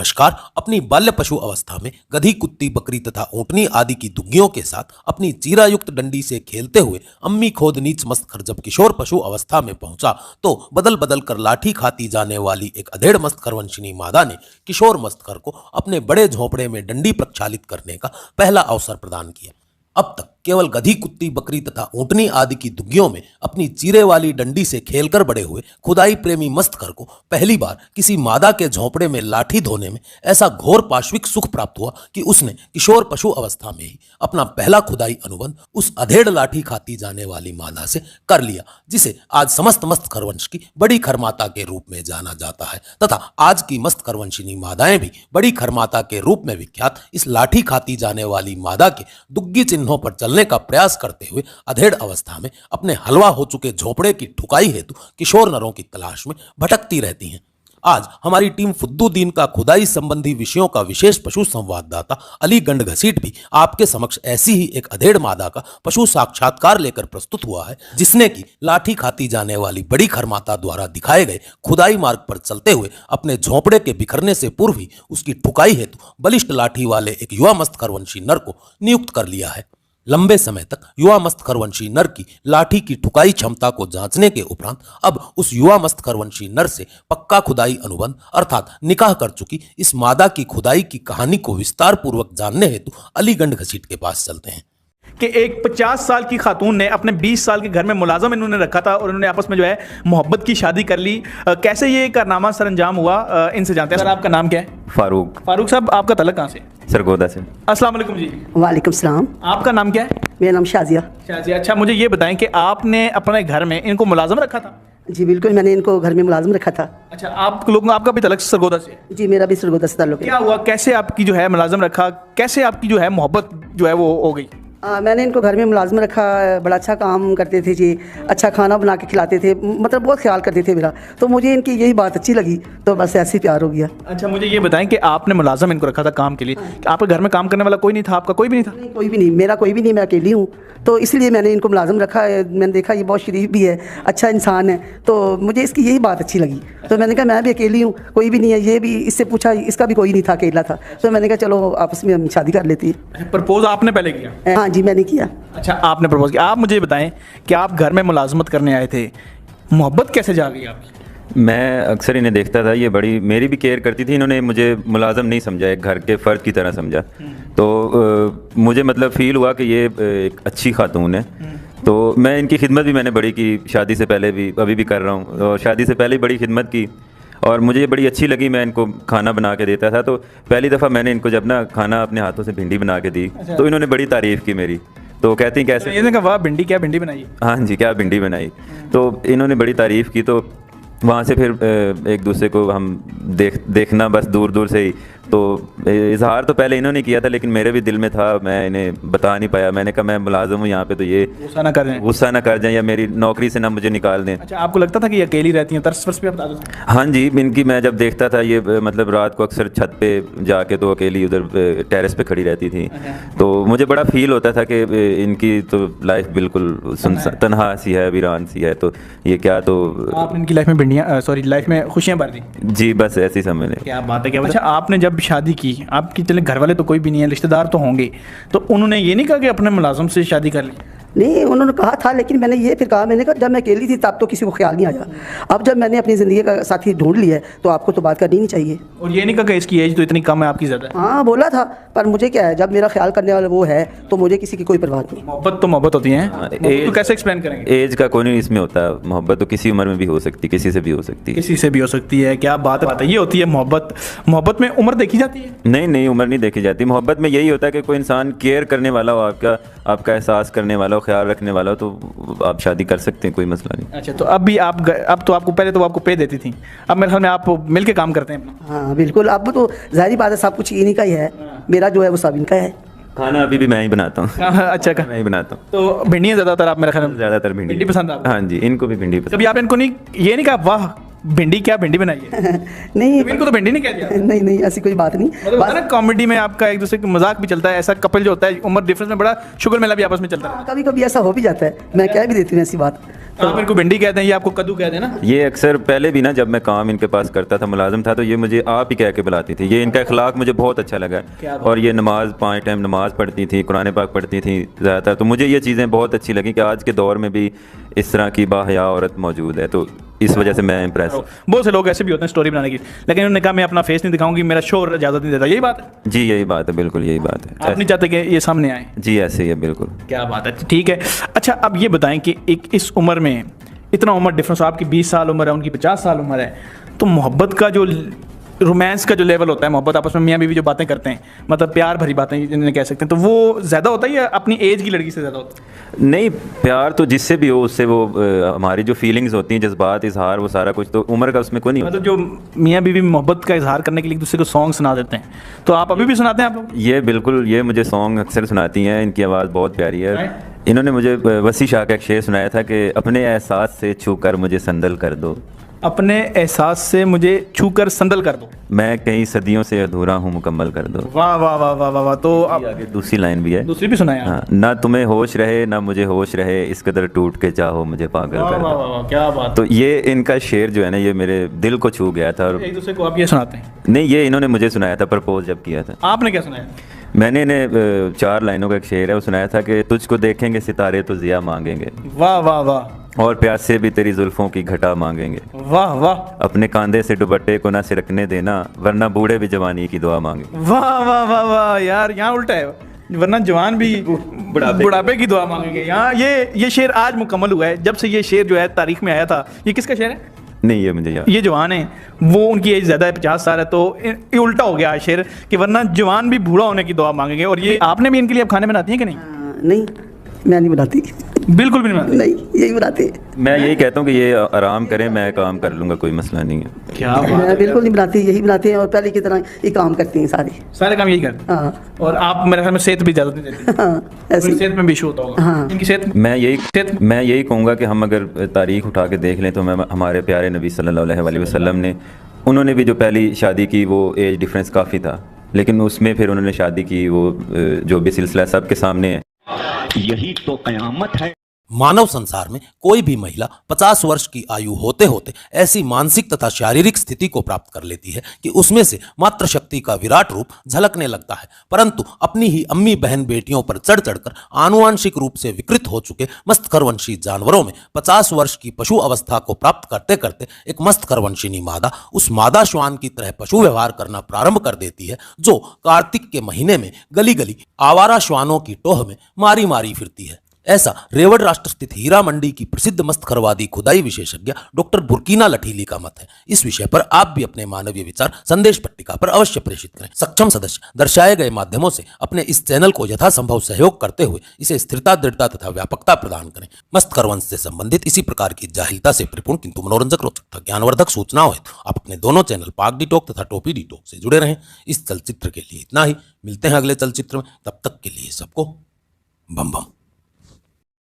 नमस्कार। अपनी बाल्य पशु अवस्था में गधी, कुत्ती, बकरी तथा ऊँटनी आदि की दुग्गियों के साथ अपनी चीरायुक्त डंडी से खेलते हुए अम्मी खोद नीच मस्तखर जब किशोर पशु अवस्था में पहुंचा तो बदल बदल कर लाठी खाती जाने वाली एक अधेड़ मस्तखरवंशिनी मादा ने किशोर मस्तखर को अपने बड़े झोंपड़े में डंडी प्रक्षालित करने का पहला अवसर प्रदान किया। अब तक केवल गधी, कुत्ती, बकरी तथा ऊँटनी आदि की दुग्गियों में अपनी चीरे वाली डंडी से खेलकर बड़े हुए खुदाई प्रेमी मस्तखर को पहली बार किसी मादा के झोंपड़े में लाठी धोने में ऐसा घोर पाश्विक सुख प्राप्त हुआ कि उसने किशोर पशु अवस्था में ही अपना पहला खुदाई अनुबंध उस अधेड़ लाठी खाती जाने वाली मादा से कर लिया, जिसे आज समस्त मस्तखरवंश की बड़ी खरमाता के रूप में जाना जाता है तथा आज की मस्तखरवंशिनी मादाएं भी बड़ी खरमाता के रूप में विख्यात इस लाठी खाती जाने वाली मादा के दुग्गी चिन्हों पर चलने का प्रयास करते हुए अधेड़ अवस्था में अपने हलवा हो चुके झोपड़े की ठुकाई हेतु किशोर नरों की तलाश में भटकती रहती हैं। आज हमारी टीम फुद्दुद्दीन का खुदाई संबंधी विषयों का विशेष पशु संवाददाता अली गंड घसीट भी आपके समक्ष ऐसी ही एक अधेड़ मादा का पशु साक्षात्कार लेकर प्रस्तुत हुआ है, जिसने की लाठी खाती जाने वाली बड़ी खरमाता द्वारा दिखाए गए खुदाई मार्ग पर चलते हुए अपने झोंपड़े के बिखरने से पूर्व ही उसकी ठुकाई हेतु बलिष्ठ लाठी वाले एक युवा मस्तखरवंशी नर को नियुक्त कर लिया है। लंबे समय तक युवा मस्तखरवंशी नर की लाठी की ठुकाई क्षमता को जांचने के उपरांत अब उस युवा मस्तखरवंशी नर से पक्का खुदाई अनुबंध अर्थात निकाह कर चुकी इस मादा की खुदाई की कहानी को विस्तार पूर्वक जानने हेतु अलीगंड घसीट के पास चलते हैं कि एक 50 साल की खातून ने अपने 20 साल के घर में मुलाजम इन्होंने रखा था और इन्होंने आपस में जो है मोहब्बत की शादी कर ली। कैसे ये कारनामा सरंजाम हुआ, इनसे जानते हैं। सर, आपका नाम क्या है? फारूक साहब, आपका तलक कहाँ से? सरगोदा से। अस्सलाम वालेकुम जी। वालेकुम सलाम। आपका नाम क्या है? मेरा नाम शाजिया। अच्छा, मुझे ये बताएं कि आपने अपने घर में इनको मुलाजम रखा था? जी बिल्कुल, मैंने इनको घर में मुलाजिम रखा था। अच्छा, आप लोग, आपका भी तलक सरगोदा से? जी, मेरा भी सरगोदा से ताल्लुक है। क्या हुआ, कैसे आपकी जो है मुलाजिम रखा, कैसे आपकी जो है मोहब्बत जो है वो हो गई? मैंने इनको घर में मुलाजिम रखा, बड़ा अच्छा काम करते थे जी, अच्छा खाना बना के खिलाते थे, मतलब बहुत ख्याल करते थे मेरा, तो मुझे इनकी यही बात अच्छी लगी तो बस ऐसे ही प्यार हो गया। अच्छा, मुझे ये बताएं कि आपने मुलाजिम इनको रखा था काम के लिए, आपके घर में काम करने वाला कोई नहीं था? आपका कोई भी नहीं था? नहीं, कोई भी नहीं, मेरा कोई भी नहीं, मैं अकेली हूँ, तो इसलिए मैंने इनको मुलाजिम रखा है। मैंने देखा ये बहुत शरीफ भी है, अच्छा इंसान है, तो मुझे इसकी यही बात अच्छी लगी, तो मैंने कहा मैं भी अकेली हूँ, कोई भी नहीं है। ये भी, इससे पूछा, इसका भी कोई नहीं था, अकेला था, तो मैंने कहा चलो आपस में हम शादी कर लेती है। प्रपोज आपने पहले किया? हाँ जी, मैंने किया। अच्छा, आपने प्रपोज किया। आप मुझे बताएं कि आप घर में मुलाजमत करने आए थे, मोहब्बत कैसे जा गई आपकी? मैं अक्सर इन्हें देखता था, ये बड़ी मेरी भी केयर करती थी। इन्होंने मुझे मुलाजम नहीं समझा, एक घर के फ़र्द की तरह समझा, तो मुझे मतलब फ़ील हुआ कि ये एक अच्छी खातून है। तो मैं इनकी खिदमत भी मैंने बड़ी की, शादी से पहले भी, अभी भी कर रहा हूँ, और शादी से पहले ही बड़ी खिदमत की और मुझे बड़ी अच्छी लगी। मैं इनको खाना बना के देता था, तो पहली दफ़ा मैंने इनको जब ना खाना अपने हाथों से भिंडी बना के दी, तो इन्होंने बड़ी तारीफ़ की मेरी। तो कहती कैसे, ये कहा वाह भिंडी, क्या भिंडी बनाई? हाँ जी, क्या भिंडी बनाई। तो इन्होंने बड़ी तारीफ़ की, तो वहाँ से फिर एक दूसरे को हम देखना बस दूर दूर से ही। तो इजहार तो पहले इन्होंने किया था, लेकिन मेरे भी दिल में था, मैं इन्हें बता नहीं पाया। मैंने कहा मैं मुलाजिम हूँ यहाँ पे, तो ये गुस्सा ना कर जाएं या मेरी नौकरी से ना मुझे निकाल दें। अच्छा, आपको लगता था कि ये अकेली रहती हैं? तरस पे बता दो। हाँ जी, इनकी मैं जब देखता था, ये मतलब रात को अक्सर छत पे जाके तो अकेली उधर टेरेस पे खड़ी रहती थी, तो मुझे बड़ा फील होता था कि इनकी तो लाइफ बिल्कुल तनहा सी है, वीरान सी है, तो ये क्या, तो आपने इनकी लाइफ में भिंडियाँ, सॉरी, लाइफ में खुशियाँ भर दी? जी, बस ऐसी समझ लें। क्या बात है, क्या। अच्छा, आपने जब शादी की, आपकी चले घर वाले तो कोई भी नहीं है, रिश्तेदार तो होंगे, तो उन्होंने ये नहीं कहा कि अपने मुलाजिम से शादी कर ली? नहीं, उन्होंने कहा था, लेकिन मैंने ये फिर कहा, मैंने कहा जब मैं अकेली थी तब तो किसी को ख्याल नहीं आया, अब जब मैंने अपनी ज़िंदगी का साथी ढूंढ लिया है तो आपको तो बात करनी नहीं चाहिए। और ये नहीं कहा कि इसकी एज तो इतनी कम है, आपकी ज़्यादा है? हाँ, बोला था, पर मुझे क्या है, जब मेरा ख्याल करने वाला वो है तो मुझे किसी की कोई परवाह नहीं। मोहब्बत तो मोहब्बत होती है, तो कैसे एक्सप्लेन करेंगे? एज का कोई नहीं इसमें होता, मोहब्बत तो किसी उम्र में भी हो सकती है, किसी से भी हो सकती है। किसी से भी हो सकती है, क्या बात है। ये होती है मोहब्बत। मोहब्बत में उम्र देखी जाती है? नहीं, उम्र नहीं देखी जाती। मोहब्बत में यही होता है कि कोई इंसान केयर करने वाला हो, आपका एहसास करने वाला हो, ख्याल रखने वाला हो, तो आप शादी कर सकते हैं, कोई मसला नहीं। अच्छा, तो अब भी अब तो आपको, पहले तो आपको पे देती थी, अब मेरे ख्याल में आप मिल के काम करते हैं? हाँ बिल्कुल, अब तो जाहिर बात है, सब कुछ इन्हीं का ही है, मेरा जो है वो सब इनका है। खाना अभी भी मैं ही बनाता हूँ। अच्छा, मैं ही बनाता हूँ। तो भिंडियाँ ज़्यादातर आप, मेरे ख्याल में ज़्यादातर भिंडी पसंद है? हाँ जी, इनको भी भिंडी पसंद। कभी आपने इनको ये नहीं कहा वाह भिंडी, क्या भिंडी बनाई है? नहीं, इनको तो भिंडी नहीं कह दिया? नहीं, ऐसी कोई बात नहीं। मतलब ना कॉमेडी में आपका एक दूसरे का मजाक भी चलता है, ऐसा कपल जो होता है उम्र डिफरेंस में बड़ा शुगर मेला भी आपस में चलता है। कभी कभी ऐसा हो भी जाता है, मैं कह भी देती हूँ ऐसी बात, आप इनको भिंडी कहते हैं, ये आपको कद्दू कहते हैं ना? ये अक्सर पहले भी ना जब मैं काम इनके पास करता था, मुलाजिम था, तो ये मुझे आप ही कह के बुलाती थी। ये इनका अखलाक मुझे बहुत अच्छा लगा और ये नमाज 5 टाइम नमाज पढ़ती थी, कुरान पाक पढ़ती थी ज़्यादातर। तो मुझे ये चीज़ें बहुत अच्छी लगी कि आज के दौर में भी इस तरह की बाहया औरत मौजूद है, तो इस वजह से मैं इम्प्रेस हूँ। बहुत से लोग ऐसे भी होते हैं स्टोरी बनाने की, लेकिन उन्होंने कहा मैं अपना फेस नहीं दिखाऊंगी, मेरा शोर इजाज़त नहीं देता। यही बात है? जी यही बात है, बिल्कुल यही बात है। आप नहीं चाहते कि ये सामने आए? जी ऐसे ही है, बिल्कुल। क्या बात है, ठीक है। अच्छा, अब ये बताएं कि एक इस उम्र में इतना उम्र डिफरेंस, आपकी 20 साल उम्र है, उनकी 50 साल उम्र है, तो मोहब्बत का जो रोमांस का जो लेवल होता है, मोहब्बत आपस में मियाँ बीवी जो बातें करते हैं, मतलब प्यार भरी बातें जिन्हें कह सकते हैं, तो वो ज़्यादा होता है या अपनी एज की लड़की से ज़्यादा होता है? नहीं, प्यार तो जिससे भी हो उससे, वो हमारी जो फीलिंग्स होती हैं, जज्बात, इजहार, वो सारा कुछ तो उम्र का उसमें कोई नहीं होता। मतलब जो मियाँ बीवी मोहब्बत का इजहार करने के लिए एक दूसरे को सॉन्ग सुना देते हैं, तो आप अभी भी सुनाते हैं आप लोग? ये बिल्कुल, ये मुझे सॉन्ग अक्सर सुनाती हैं, इनकी आवाज़ बहुत प्यारी है। इन्होंने मुझे वसी शाह का एक शेर सुनाया था कि अपने एहसास से छू कर मुझे संदल कर दो, अपने एहसास से मुझे छू कर संदल कर दो, मैं कई सदियों से अधूरा हूँ मुकम्मल कर दो। वाह वाह वाह वाह वाह वाह। तो आप आगे दूसरी लाइन भी है, दूसरी भी सुनाया? हाँ, ना तुम्हें होश रहे ना मुझे होश रहे, इस कदर टूट के चाहो मुझे पागल वाह कर वाह दो। वाह वाह, क्या बात। तो ये इनका शेर जो है ना, ये मेरे दिल को छू गया था। और एक दूसरे को आप ये सुनाते हैं? नहीं, ये इन्होंने मुझे सुनाया था प्रपोज जब किया था। आपने क्या सुनाया? मैंने इन्हें 4 लाइनों का एक शेर है, वो सुनाया था कि तुझको देखेंगे सितारे तो जिया मांगेंगे, वाह वाह वाह, और प्यासे भी तेरी जुल्फों की घटा मांगेंगे, वाह वाह अपने कांधे से दुपट्टे को ना सिरकने देना, वरना बूढ़े भी जवानी की दुआ मांगे। वाह वाह वाह वाह। यार यहाँ उल्टा है, वरना जवान भी बुढ़ापे की दुआ मांगेंगे। यहाँ ये शेर आज मुकम्मल हुआ है। जब से ये शेर जो है तारीख में आया था, ये किसका शेर है? नहीं, ये मुझे याद। ये जवान है, वो उनकी एज ज़्यादा है, 50 साल है, तो ये उल्टा हो गया शेर कि वरना जवान भी बूढ़ा होने की दुआ मांगेंगे। और ये आपने भी इनके लिए अब खाने बनाती हैं कि नहीं? नहीं, मैं नहीं बनाती, बिल्कुल भी नहीं बनाती? नहीं, यही बनाते हैं। मैं यही कहता हूँ कि ये आराम करें, मैं काम कर लूँगा, कोई मसला नहीं है। क्या मैं बिल्कुल नहीं बनाती, यही बनाते हैं और पहले की तरह ये काम करती हैं सारे काम यही करते हैं? हाँ और आप मेरे ख्याल में सेहत भी ज़्यादा नहीं देती? हाँ, ऐसे सेहत में भी इशू होता होगा? हाँ। इनकी सेहत मैं यही कहूँगा कि हम अगर तारीख उठा के देख लें तो हमारे प्यारे नबी सल्लल्लाहु अलैहि वसल्लम ने, उन्होंने भी जो पहली शादी की वो एज डिफरेंस काफ़ी था, लेकिन उसमें फिर उन्होंने शादी की, वो जो भी सिलसिला सबके सामने है। यही तो कयामत है। मानव संसार में कोई भी महिला 50 वर्ष की आयु होते होते ऐसी मानसिक तथा शारीरिक स्थिति को प्राप्त कर लेती है कि उसमें से मातृशक्ति का विराट रूप झलकने लगता है, परंतु अपनी ही अम्मी बहन बेटियों पर चढ़ चढ़कर आनुवांशिक रूप से विकृत हो चुके मस्तकरवंशी जानवरों में 50 वर्ष की पशु अवस्था को प्राप्त करते करते एक मस्तकरवंशिनी मादा उस मादा श्वान की तरह पशु व्यवहार करना प्रारंभ कर देती है, जो कार्तिक के महीने में गली गली आवारा श्वानों की टोह में मारी मारी फिरती है। ऐसा रेवड़ राष्ट्र स्थित हीरा मंडी की प्रसिद्ध मस्तखरवादी खुदाई विशेषज्ञ डॉक्टर बुर्कीना लठीली का मत है। इस विषय पर आप भी अपने मानवीय विचार संदेश पट्टिका पर अवश्य प्रेषित करें। सक्षम सदस्य दर्शाए गए माध्यमों से अपने इस चैनल को यथासंभव सहयोग करते हुए इसे स्थिरता, दृढ़ता तथा व्यापकता प्रदान करें। मस्तकरवंश से संबंधित इसी प्रकार की जाहिलता से परिपूर्ण किंतु मनोरंजक, रोचक तथा ज्ञानवर्धक सूचनाओं हेतु आप अपने दोनों चैनल पाक डी टॉक तथा टोपी डी टॉक से जुड़े रहें। इस चलचित्र के लिए इतना ही, मिलते हैं अगले चलचित्र में, तब तक के लिए सबको बम बम।